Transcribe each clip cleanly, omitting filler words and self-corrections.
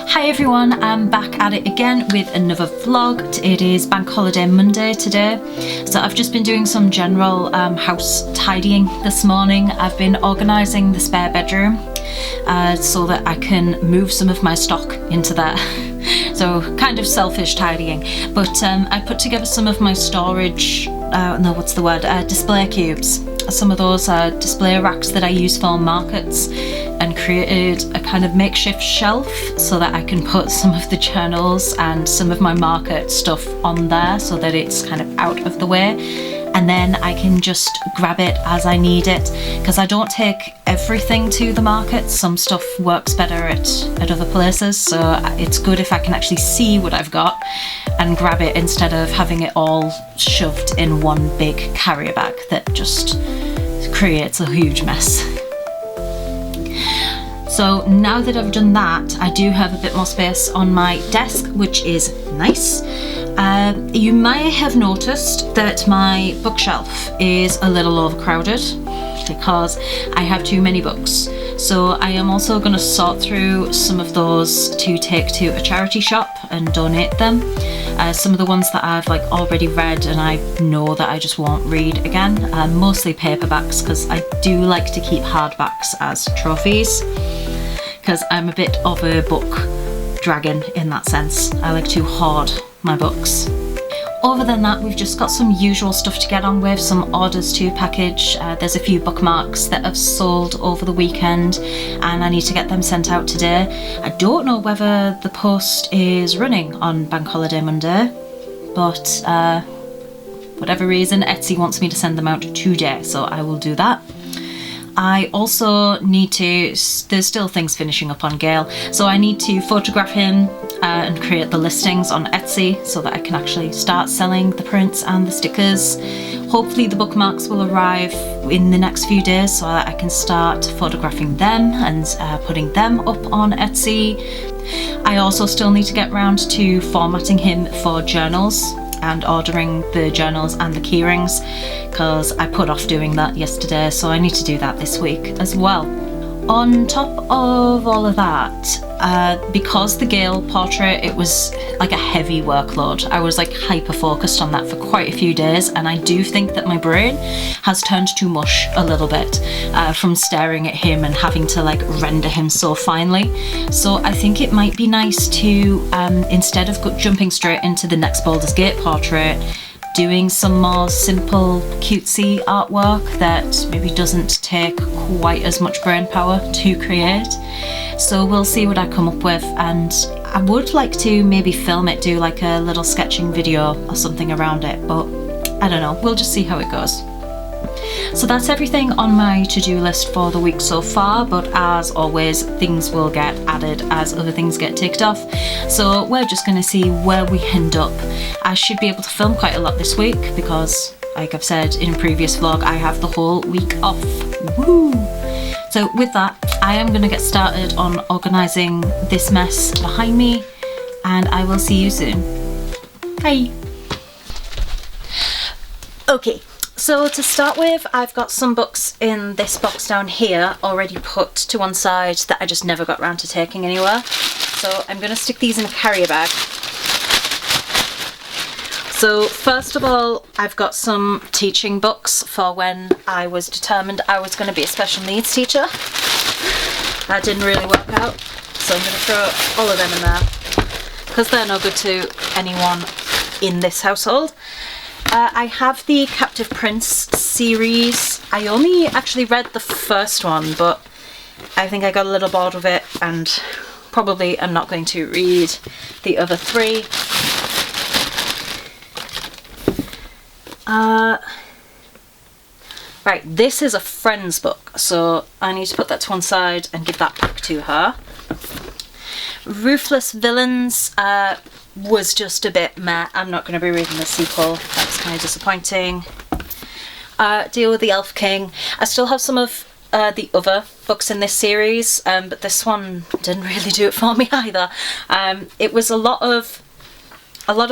Hi everyone, I'm back at it again with another vlog. It is Bank Holiday Monday today, so I've just been doing some general house tidying this morning. I've been organising the spare bedroom so that I can move some of my stock into there. So kind of selfish tidying, but I put together some of my storage, display cubes. Some of those display racks that I use for markets, and created a kind of makeshift shelf so that I can put some of the journals and some of my market stuff on there so that it's kind of out of the way, and then I can just grab it as I need it, because I don't take everything to the market. Some stuff works better at other places, so it's good if I can actually see what I've got and grab it instead of having it all shoved in one big carrier bag that just creates a huge mess. So now that I've done that, I do have a bit more space on my desk, which is nice. You may have noticed that my bookshelf is a little overcrowded because I have too many books. So I am also going to sort through some of those to take to a charity shop and donate them. Some of the ones that I've already read and I know that I just won't read again, mostly paperbacks, because I do like to keep hardbacks as trophies, because I'm a bit of a book dragon in that sense. I like to hoard my books. Other than that, we've just got some usual stuff to get on with, some orders to package. There's a few bookmarks that have sold over the weekend and I need to get them sent out today. I don't know whether the post is running on Bank Holiday Monday, but whatever reason, Etsy wants me to send them out today, so I will do that. I also need to, there's still things finishing up on Gail, so I need to photograph him and create the listings on Etsy so that I can actually start selling the prints and the stickers. Hopefully the bookmarks will arrive in the next few days so that I can start photographing them and putting them up on Etsy. I also still need to get round to formatting him for journals and ordering the journals and the keyrings, because I put off doing that yesterday, so I need to do that this week as well. On top of all of that, because the Gail portrait, it was like a heavy workload. I was hyper focused on that for quite a few days, and I do think that my brain has turned to mush a little bit from staring at him and having to render him so finely. So I think it might be nice to, instead of jumping straight into the next Baldur's Gate portrait, doing some more simple cutesy artwork that maybe doesn't take quite as much brain power to create. So we'll see what I come up with, and I would like to maybe film it, do a little sketching video or something around it, but I don't know, we'll just see how it goes. So that's everything on my to-do list for the week so far, but as always, things will get added as other things get ticked off. So we're just going to see where we end up. I should be able to film quite a lot this week because, like I've said in a previous vlog, I have the whole week off. Woo! So with that, I am going to get started on organising this mess behind me, and I will see you soon. Bye! Okay. So to start with, I've got some books in this box down here already put to one side that I just never got around to taking anywhere. So I'm going to stick these in a carrier bag. So first of all, I've got some teaching books for when I was determined I was going to be a special needs teacher. That didn't really work out, so I'm going to throw all of them in there because they're no good to anyone in this household. I have the Captive Prince series. I only actually read the first one, but I think I got a little bored of it and probably am not going to read the other three. Right, this is a friend's book, so I need to put that to one side and give that back to her. Ruthless Villains was just a bit meh. I'm not going to be reading the sequel. That was kind of disappointing. Deal with the Elf King. I still have some of the other books in this series, but this one didn't really do it for me either. It was a lot of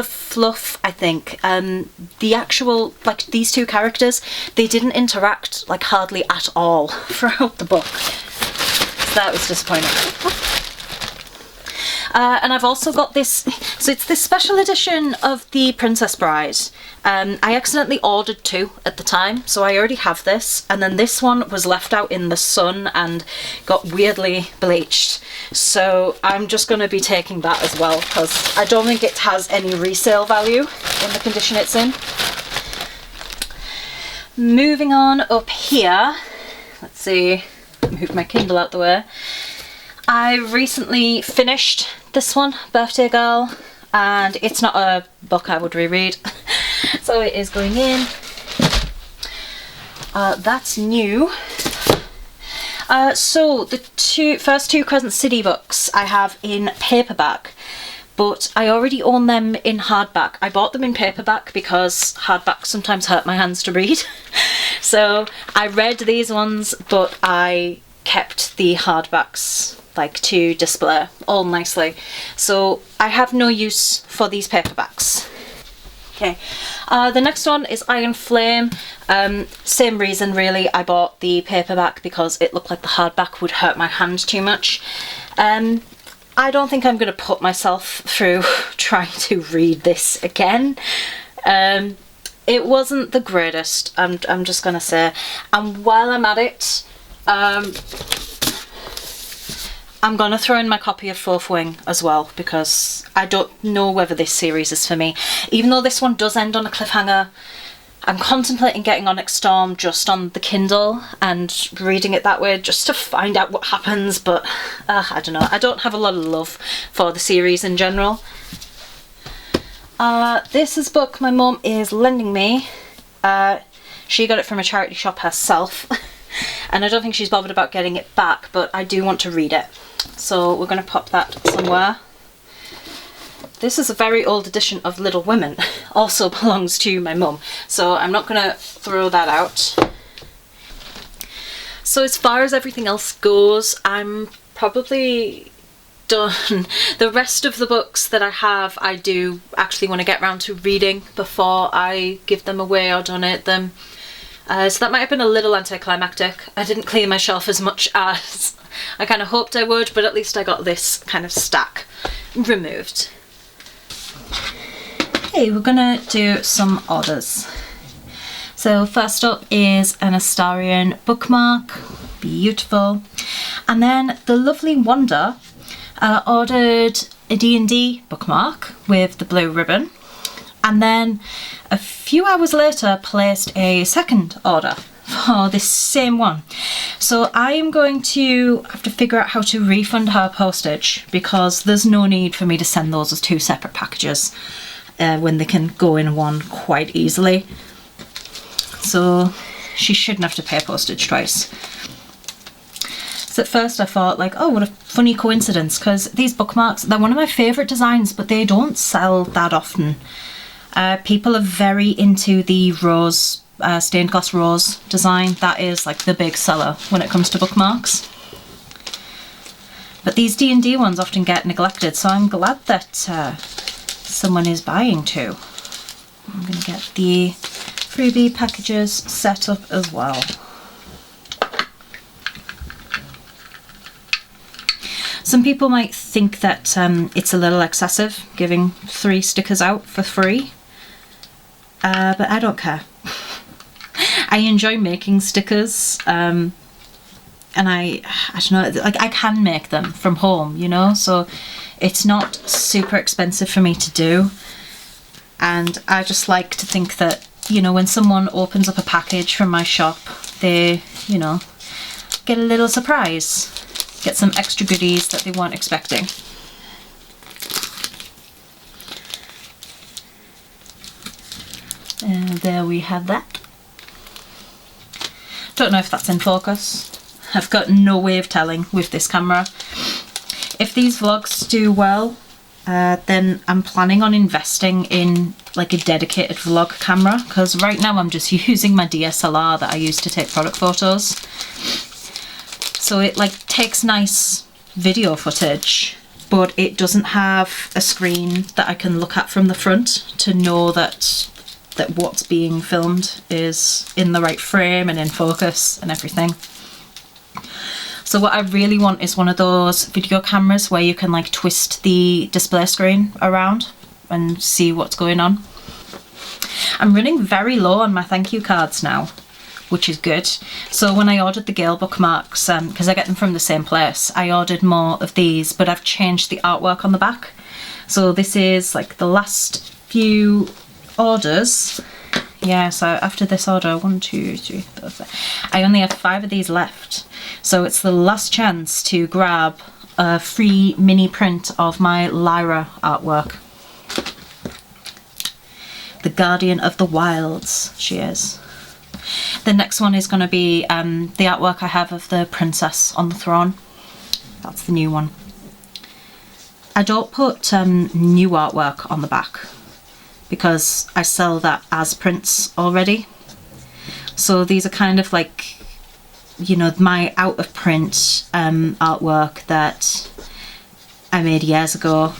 fluff, I think. The actual, these two characters, they didn't interact hardly at all throughout the book. So that was disappointing. And I've also got this, so it's this special edition of The Princess Bride. I accidentally ordered 2 at the time, so I already have this, and then this one was left out in the sun and got weirdly bleached. So I'm just going to be taking that as well, because I don't think it has any resale value in the condition it's in. Moving on up here, let's see, move my Kindle out the way. I recently finished this one, Birthday Girl, and it's not a book I would reread, so it is going in. That's new. So the first two Crescent City books I have in paperback, but I already own them in hardback. I bought them in paperback because hardbacks sometimes hurt my hands to read. So I read these ones, but I kept the hardbacks like to display all nicely. So I have no use for these paperbacks. Okay, the next one is Iron Flame. Same reason really, I bought the paperback because it looked like the hardback would hurt my hand too much. I don't think I'm going to put myself through trying to read this again. It wasn't the greatest, I'm just going to say. And while I'm at it, I'm going to throw in my copy of Fourth Wing as well, because I don't know whether this series is for me. Even though this one does end on a cliffhanger, I'm contemplating getting Onyx Storm just on the Kindle and reading it that way just to find out what happens, but I don't know. I don't have a lot of love for the series in general. This is a book my mum is lending me. She got it from a charity shop herself, and I don't think she's bothered about getting it back, but I do want to read it. So we're going to pop that somewhere. This is a very old edition of Little Women, also belongs to my mum, so I'm not going to throw that out. So as far as everything else goes, I'm probably done. The rest of the books that I have, I do actually want to get round to reading before I give them away or donate them. So that might have been a little anticlimactic. I didn't clear my shelf as much as I kind of hoped I would, but at least I got this kind of stack removed. Okay, we're gonna do some orders. So first up is an Astarian Bookmark, beautiful. And then the lovely Wanda ordered a D&D bookmark with the blue ribbon. And then a few hours later placed a second order for this same one. So I am going to have to figure out how to refund her postage, because there's no need for me to send those as 2 separate packages when they can go in one quite easily. So she shouldn't have to pay postage twice. So at first I thought like, oh, what a funny coincidence, because these bookmarks, they're one of my favourite designs, but they don't sell that often. People are very into the rose, stained glass rose design. That is like the big seller when it comes to bookmarks. But these D&D ones often get neglected, so I'm glad that someone is buying 2. I'm going to get the freebie packages set up as well. Some people might think that it's a little excessive giving 3 stickers out for free, but I don't care. I enjoy making stickers, and I don't know, like I can make them from home, you know, so it's not super expensive for me to do. And I just like to think that, you know, when someone opens up a package from my shop, they, you know, get a little surprise. Get some extra goodies that they weren't expecting. And there we have that. Don't know if that's in focus. I've got no way of telling with this camera. If these vlogs do well, then I'm planning on investing in like a dedicated vlog camera, because right now I'm just using my DSLR that I use to take product photos. So it like takes nice video footage, but it doesn't have a screen that I can look at from the front to know that what's being filmed is in the right frame and in focus and everything. So what I really want is one of those video cameras where you can like twist the display screen around and see what's going on. I'm running very low on my thank you cards now, which is good. So when I ordered the Gale bookmarks, because I get them from the same place, I ordered more of these, but I've changed the artwork on the back. So this is like the last few orders. Yeah, so after this order, 1, 2, 3, 4, 5, I only have 5 of these left. So it's the last chance to grab a free mini print of my Lyra artwork. The Guardian of the Wilds, she is. The next one is going to be the artwork I have of the princess on the throne. That's the new one. I don't put new artwork on the back because I sell that as prints already. So these are kind of like, you know, my out of print artwork that I made years ago,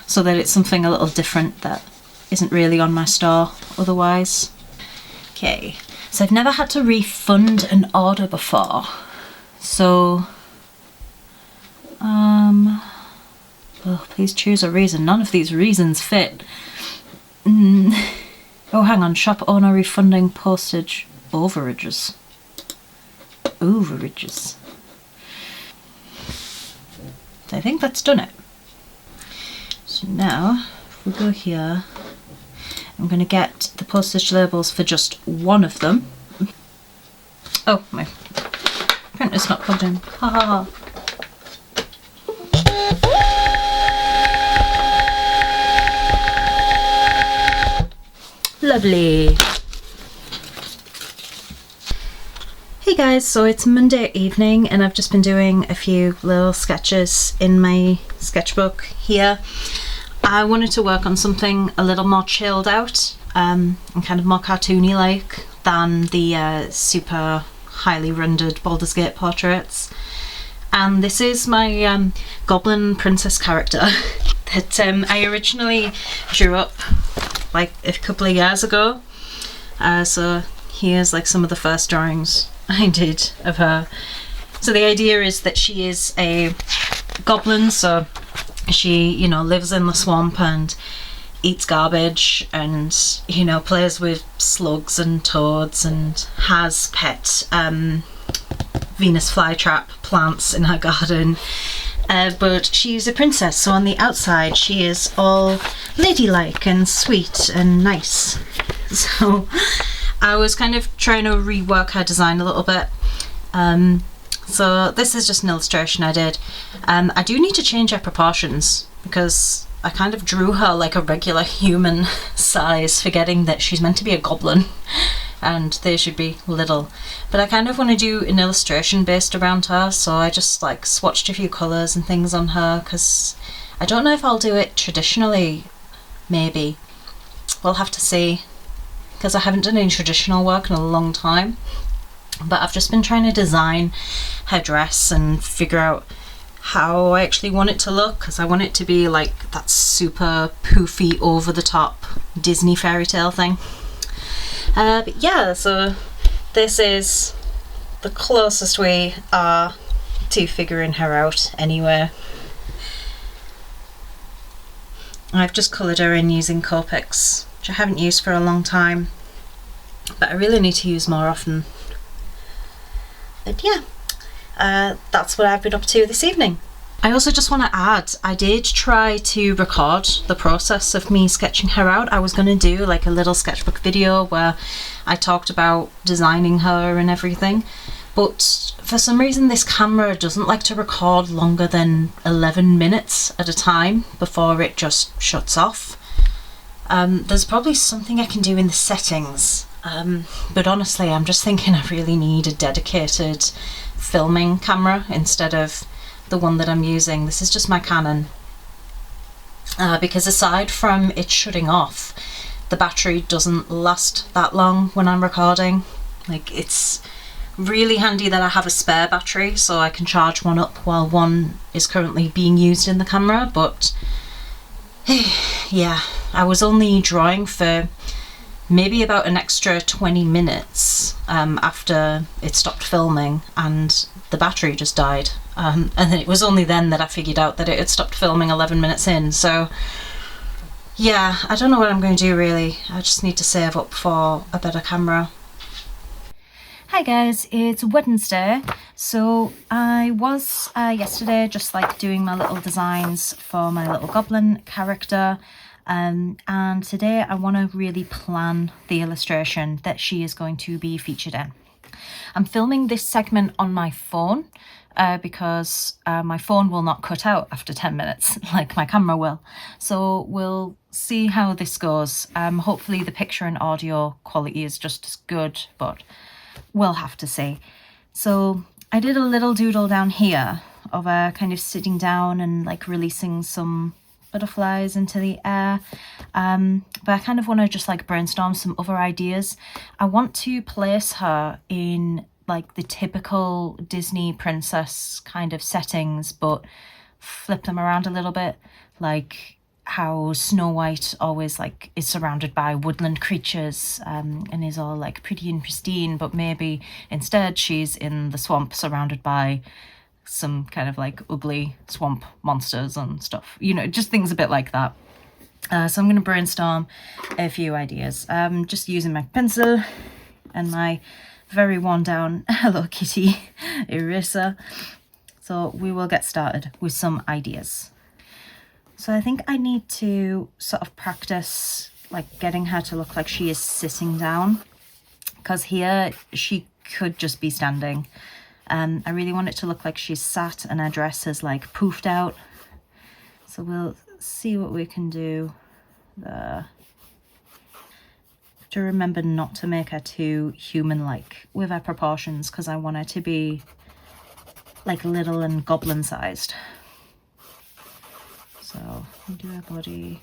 so that it's something a little different that isn't really on my store otherwise. Okay, so I've never had to refund an order before, so oh, please choose a reason. None of these reasons fit. Oh, hang on. Shop owner refunding postage overages. Overages. I think that's done it. So now, if we go here, I'm going to get the postage labels for just one of them. Oh, my printer's not plugged in. Ha ha ha. Lovely. Hey guys, so it's Monday evening and I've just been doing a few little sketches in my sketchbook here. I wanted to work on something a little more chilled out and kind of more cartoony like than the super highly rendered Baldur's Gate portraits. And this is my goblin princess character that I originally drew up like a couple of years ago. So here's like some of the first drawings I did of her. So the idea is that she is a goblin, so she, you know, lives in the swamp and eats garbage and, you know, plays with slugs and toads and has pet Venus flytrap plants in her garden. But she's a princess, so on the outside she is all ladylike and sweet and nice. So I was kind of trying to rework her design a little bit. So this is just an illustration I did. I do need to change her proportions because I kind of drew her like a regular human size, forgetting that she's meant to be a goblin and they should be little. But I kind of want to do an illustration based around her, so I just like swatched a few colours and things on her because I don't know if I'll do it traditionally. Maybe. We'll have to see, because I haven't done any traditional work in a long time. But I've just been trying to design her dress and figure out how I actually want it to look, because I want it to be like that super poofy over the top Disney fairy tale thing. But yeah, so this is the closest we are to figuring her out anyway. I've just coloured her in using Copics, which I haven't used for a long time, but I really need to use more often. But yeah, that's what I've been up to this evening. I also just want to add, I did try to record the process of me sketching her out. I was going to do like a little sketchbook video where I talked about designing her and everything, but for some reason this camera doesn't like to record longer than 11 minutes at a time before it just shuts off. There's probably something I can do in the settings, but honestly I'm just thinking I really need a dedicated filming camera instead of the one that I'm using. This is just my Canon, because aside from it shutting off, the battery doesn't last that long when I'm recording. Like, it's really handy that I have a spare battery so I can charge one up while one is currently being used in the camera, but yeah, I was only drawing for maybe about an extra 20 minutes after it stopped filming, and the battery just died. And then it was only then that I figured out that it had stopped filming 11 minutes in. So yeah, I don't know what I'm going to do really. I just need to save up for a better camera. Hi guys, it's Wednesday. So I was yesterday just like doing my little designs for my little goblin character. And today I want to really plan the illustration that she is going to be featured in. I'm filming this segment on my phone because my phone will not cut out after 10 minutes like my camera will. So we'll see how this goes. Hopefully the picture and audio quality is just as good, but we'll have to see. So I did a little doodle down here of her kind of sitting down and like releasing some butterflies into the air, but I kind of want to just like brainstorm some other ideas. I want to place her in like the typical Disney princess kind of settings, but flip them around a little bit, like how Snow White always like is surrounded by woodland creatures and is all like pretty and pristine, but maybe instead she's in the swamp surrounded by some kind of like ugly swamp monsters and stuff, you know, just things a bit like that. So I'm going to brainstorm a few ideas, just using my pencil and my very worn down Hello Kitty eraser. So we will get started with some ideas. So I think I need to sort of practice like getting her to look like she is sitting down, because here she could just be standing. I really want it to look like she's sat and her dress is like poofed out. So we'll see what we can do there. To remember not to make her too human-like with her proportions, because I want her to be like little and goblin sized. So we'll do her body.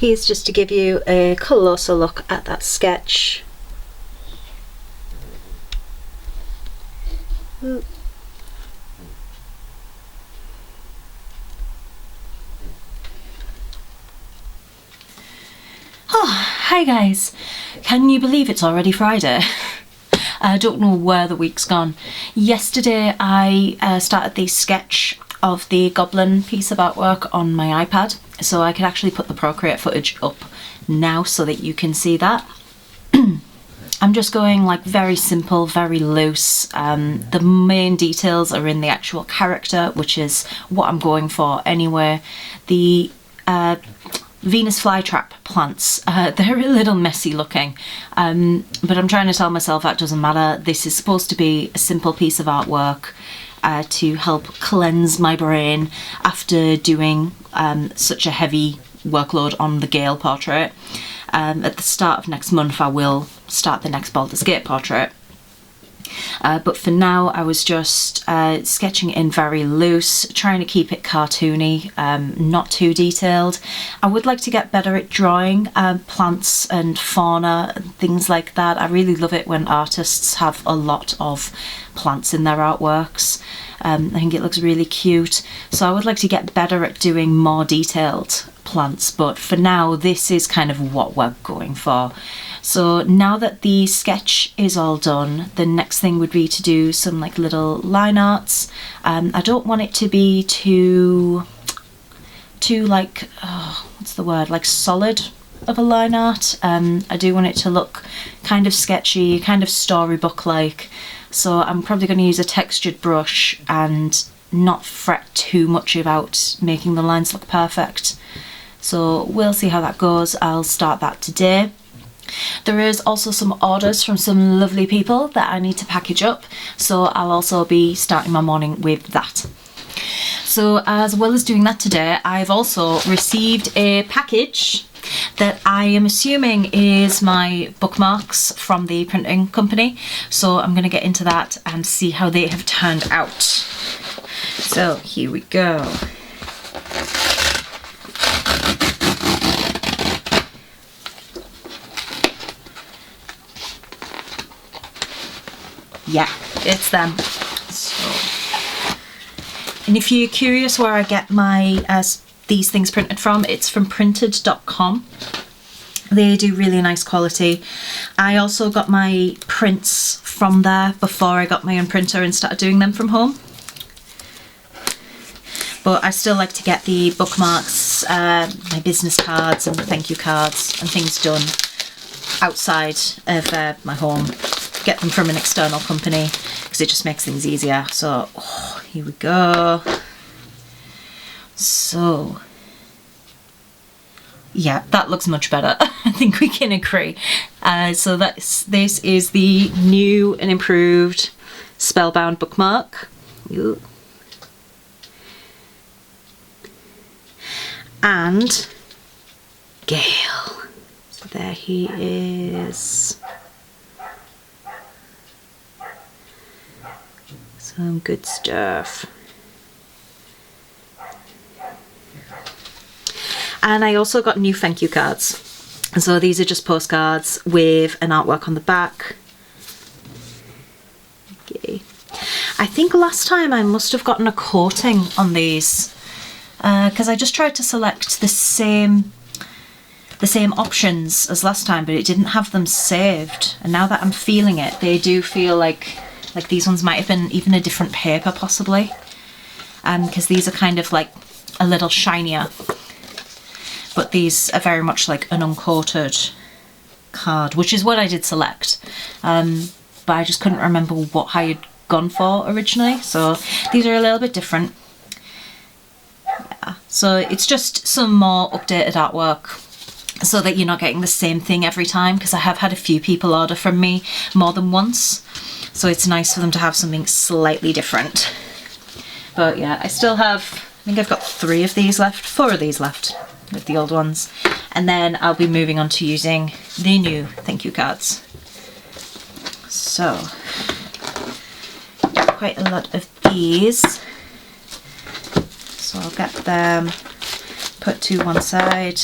here's just to give you a closer look at that sketch. Ooh. Oh, hi guys. Can you believe it's already Friday? I don't know where the week's gone. Yesterday I started the sketch of the goblin piece of artwork on my iPad, so I could actually put the Procreate footage up now so that you can see that. I'm just going like very simple, very loose. The main details are in the actual character, which is what I'm going for anyway. The Venus flytrap plants, they're a little messy looking, but I'm trying to tell myself that doesn't matter. This is supposed to be a simple piece of artwork to help cleanse my brain after doing such a heavy workload on the Gale portrait. At the start of next month I will start the next Baldur's Gate portrait. But for now I was just sketching in very loose, trying to keep it cartoony, not too detailed. I would like to get better at drawing plants and fauna and things like that. I really love it when artists have a lot of plants in their artworks. I think it looks really cute, so I would like to get better at doing more detailed plants, but for now this is kind of what we're going for. So now that the sketch is all done, the next thing would be to do some like little line arts. I don't want it to be too like, what's the word, like solid of a line art. I do want it to look kind of sketchy, kind of storybook like, so I'm probably going to use a textured brush and not fret too much about making the lines look perfect. So we'll see how that goes. I'll start that today. There is also some orders from some lovely people that I need to package up, so I'll also be starting my morning with that. So as well as doing that today, I've also received a package that I am assuming is my bookmarks from the printing company, so I'm going to get into that and see how they have turned out. So here we go. Yeah, it's them. So, and if you're curious where I get my these things printed from, it's from printed.com. They do really nice quality. I also got my prints from there before I got my own printer and started doing them from home. But I still like to get the bookmarks, my business cards and thank you cards and things done outside of my home. Get them from an external company because it just makes things easier. So here we go. So yeah, that looks much better. I think we can agree. So this is the new and improved Spellbound bookmark. Ooh. And Gale. So there he is. Some good stuff. And I also got new thank you cards. So these are just postcards with an artwork on the back. Okay. I think last time I must have gotten a coating on these because I just tried to select the same options as last time, but it didn't have them saved. And now that I'm feeling it, they do feel like these ones might have been even a different paper possibly, because these are kind of like a little shinier, but these are very much like an uncoated card, which is what I did select, but I just couldn't remember what I had gone for originally, so these are a little bit different. Yeah, so it's just some more updated artwork so that you're not getting the same thing every time, because I have had a few people order from me more than once. So it's nice for them to have something slightly different. But yeah, I still have, I think I've got 4 of these left with the old ones. And then I'll be moving on to using the new thank you cards. So, quite a lot of these. So I'll get them put to one side.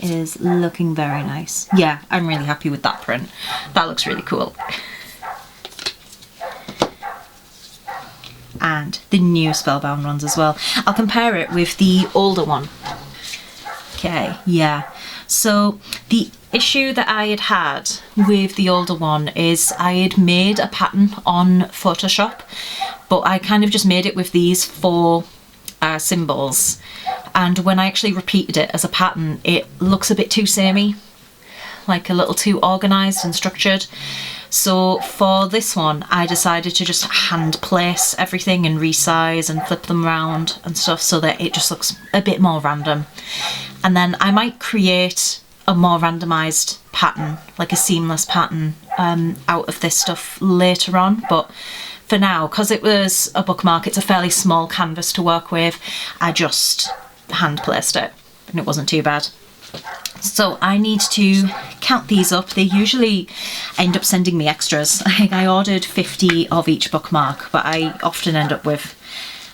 is looking very nice. Yeah, I'm really happy with that print. That looks really cool. And the new Spellbound ones as well. I'll compare it with the older one. Okay, yeah. So the issue that I had with the older one is I had made a pattern on Photoshop, but I kind of just made it with these 4 symbols, and when I actually repeated it as a pattern, it looks a bit too samey, like a little too organised and structured. So for this one, I decided to just hand place everything and resize and flip them around and stuff so that it just looks a bit more random. And then I might create a more randomised pattern, like a seamless pattern, out of this stuff later on. But for now, because it was a bookmark, it's a fairly small canvas to work with, I just hand placed it and it wasn't too bad. So I need to count these up. They usually end up sending me extras. I ordered 50 of each bookmark, but I often end up with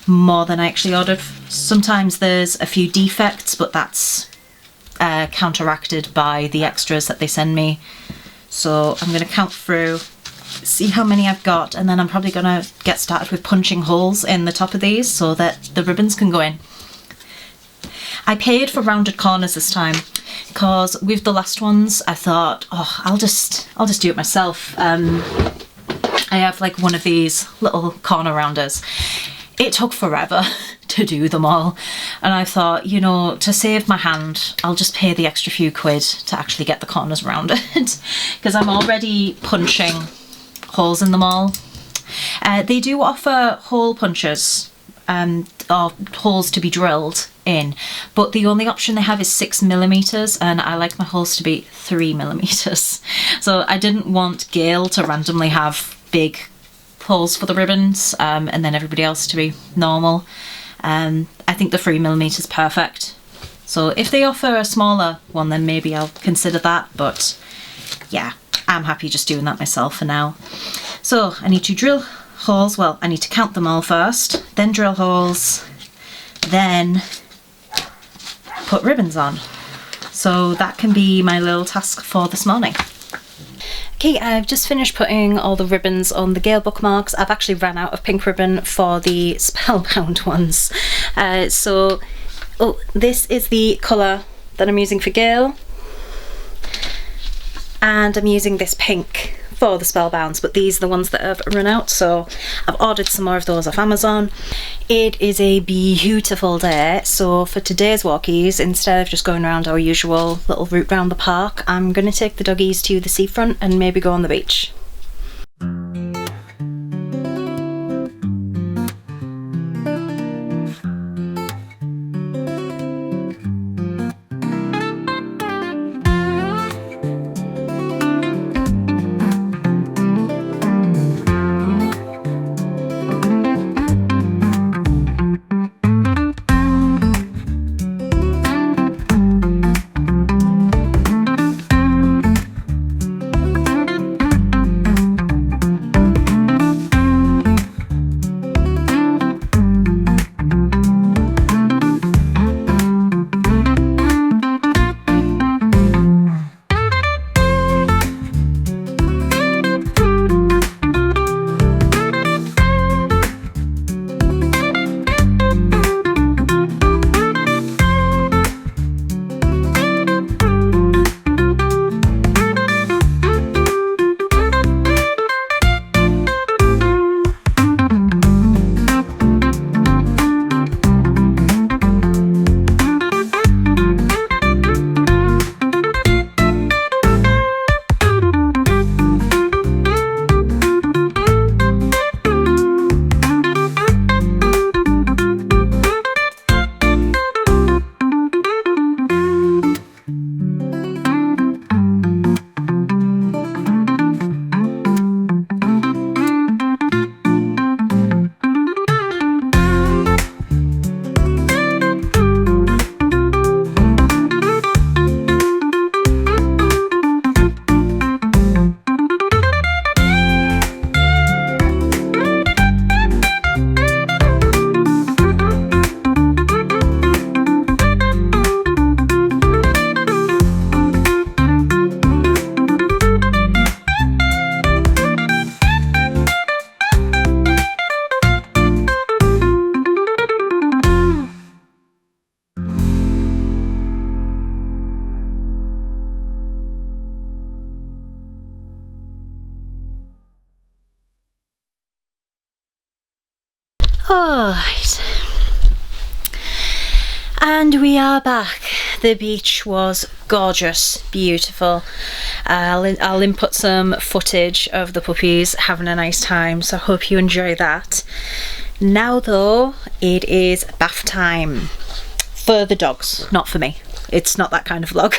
more than I actually ordered. Sometimes there's a few defects, but that's counteracted by the extras that they send me. So I'm going to count through, see how many I've got, and then I'm probably going to get started with punching holes in the top of these so that the ribbons can go in. I paid for rounded corners this time because with the last ones I thought, oh, I'll just do it myself. I have like one of these little corner rounders. It took forever to do them all, and I thought, you know, to save my hand, I'll just pay the extra few quid to actually get the corners rounded because I'm already punching holes in them all. They do offer hole punches or holes to be drilled in, but the only option they have is 6mm, and I like my holes to be 3mm. So I didn't want Gail to randomly have big holes for the ribbons, and then everybody else to be normal. I think the 3mm is perfect. So if they offer a smaller one, then maybe I'll consider that, but yeah, I'm happy just doing that myself for now. So I need to drill holes, well, I need to count them all first, then drill holes, then put ribbons on. So that can be my little task for this morning. Okay, I've just finished putting all the ribbons on the Gale bookmarks. I've actually ran out of pink ribbon for the Spellbound ones. This is the colour that I'm using for Gale. And I'm using this pink for the Spellbounds, but these are the ones that have run out, so I've ordered some more of those off Amazon. It is a beautiful day, so for today's walkies, instead of just going around our usual little route round the park, I'm going to take the doggies to the seafront and maybe go on the beach. Alright. And we are back. The beach was gorgeous, beautiful. I'll input some footage of the puppies having a nice time, so I hope you enjoy that. Now though, it is bath time. For the dogs, not for me. It's not that kind of vlog.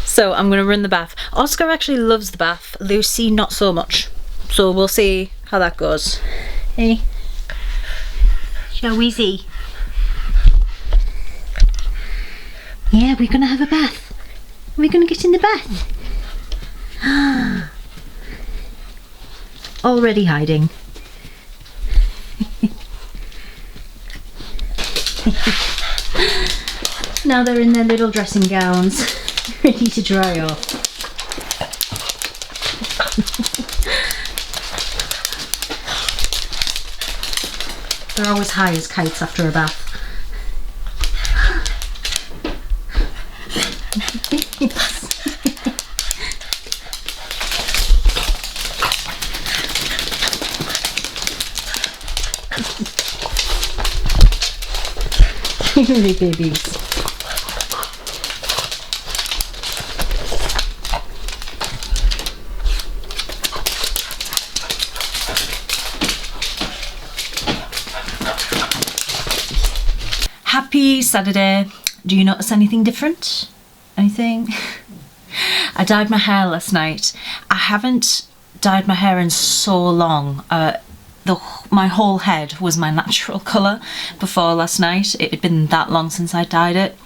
So I'm gonna run the bath. Oscar actually loves the bath, Lucy not so much. So we'll see how that goes. Hey, shall we see? Yeah, we're gonna have a bath. We're gonna get in the bath. Already hiding. Now they're in their little dressing gowns, ready to dry off. They're always high as kites after a bath. Really babies. Happy Saturday. Do you notice anything different? Anything? I dyed my hair last night. I haven't dyed my hair in so long. My whole head was my natural colour before last night. It had been that long since I dyed it.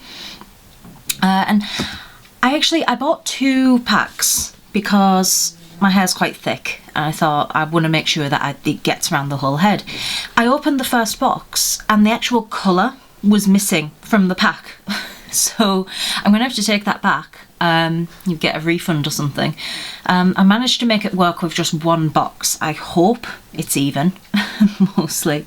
And I bought 2 packs because my hair's quite thick and I thought I want to make sure that it gets around the whole head. I opened the first box and the actual colour was missing from the pack. So I'm going to have to take that back. You get a refund or something. I managed to make it work with just 1 box. I hope it's even, mostly.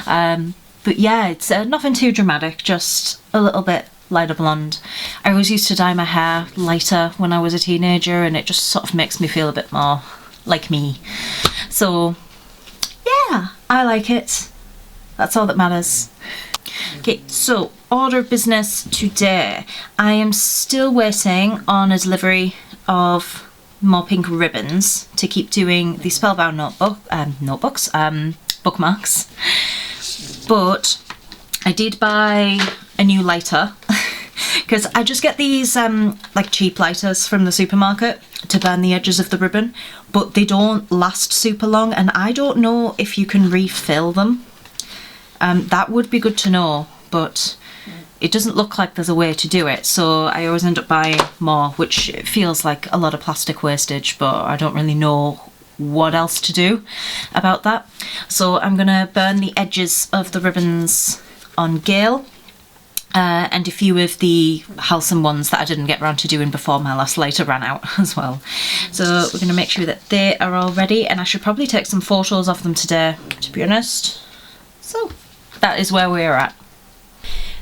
But yeah, it's nothing too dramatic, just a little bit lighter blonde. I always used to dye my hair lighter when I was a teenager and it just sort of makes me feel a bit more like me. So yeah, I like it. That's all that matters. Okay, so order of business today. I am still waiting on a delivery of more pink ribbons to keep doing the Spellbound bookmarks. But I did buy a new lighter because I just get these like cheap lighters from the supermarket to burn the edges of the ribbon, but they don't last super long and I don't know if you can refill them. That would be good to know, but it doesn't look like there's a way to do it, so I always end up buying more, which feels like a lot of plastic wastage, but I don't really know what else to do about that. So I'm gonna burn the edges of the ribbons on Gale and a few of the Halcyon ones that I didn't get around to doing before my last lighter ran out as well. So we're gonna make sure that they are all ready, and I should probably take some photos of them today, to be honest. So that is where we're at.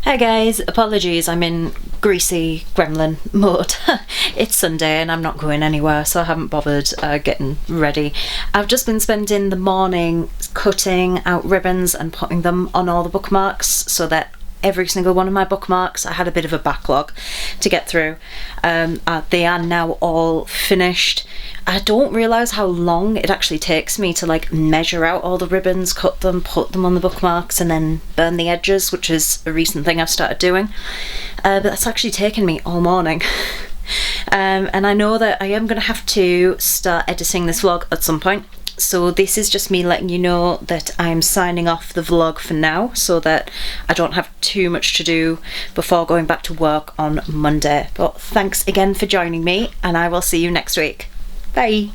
Hi guys, apologies, I'm in greasy gremlin mode. It's Sunday and I'm not going anywhere, so I haven't bothered getting ready. I've just been spending the morning cutting out ribbons and putting them on all the bookmarks so that every single one of my bookmarks, I had a bit of a backlog to get through. They are now all finished. I don't realise how long it actually takes me to like measure out all the ribbons, cut them, put them on the bookmarks and then burn the edges, which is a recent thing I've started doing. But that's actually taken me all morning. And I know that I am going to have to start editing this vlog at some point. So this is just me letting you know that I'm signing off the vlog for now so that I don't have too much to do before going back to work on Monday. But thanks again for joining me and I will see you next week. Bye!